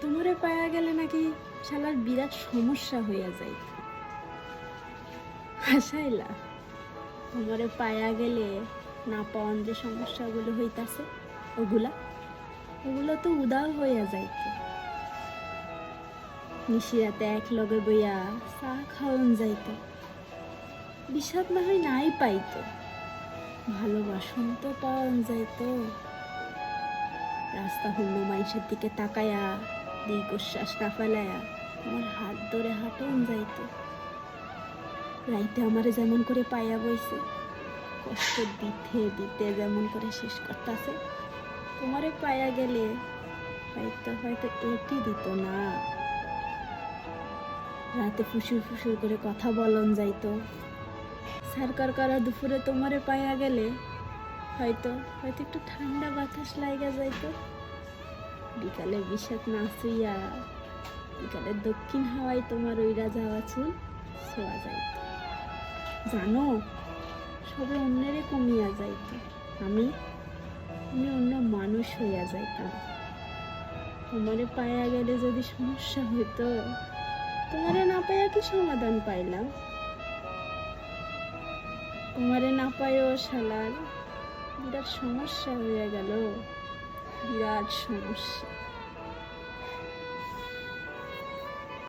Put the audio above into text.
তোমারে পায়া গেলে নাকি শালার বিরাট সমস্যা হইয়া যায়। হাসাইলা, তোমারে পায়া গেলে না পাওয়ান যে সমস্যাগুলো হইতাছে ওগুলা ওগুলো তো উদাও হইয়া যাইত। নিশিরাতে এক লগে বইয়া চা খাওয়ান যাইত, বিষাদ না হয় নাই পাইতো, ভালোবাসন তো পাওয়ান যাইত। রাস্তা হইল মানুষের দিকে তাকায়া দীর্ঘশ্বাস না ফেলায়া আমার হাত ধরে হাঁটন যাইতো। রাইতে আমারে যেমন করে পাইয়া বইছে, কষ্ট দিতে দিতে যেমন করে শেষ করতেছে, তোমারে পাইয়া গেলে হয়তো হয়তো এটি দিত না। রাতে ফুসুর ফুসুর করে কথা বলন যাইতো, সরকার করা দুপুরে তোমারে পাইয়া গেলে হয়তো হয়তো একটু ঠান্ডা বাতাস লাইগা যাইতো। বিকালে বিষাদ না শুইয়া বিকালে দক্ষিণ হাওয়ায় তোমার ওইরা যাওয়া চুল ছোঁয়া যাইত। জানো, সবে অন্যেরে কমিয়া যাইত, আমি অন্য মানুষ হইয়া যাইতাম। তোমারে পাইয়া গেলে যদি সমস্যা হইতো, তোমারে না পাইয়া কি সমাধান পাইলাম? তোমারে না পাইও শালার বিরাট সমস্যা হইয়া গেল, বিরাট সমস্যা।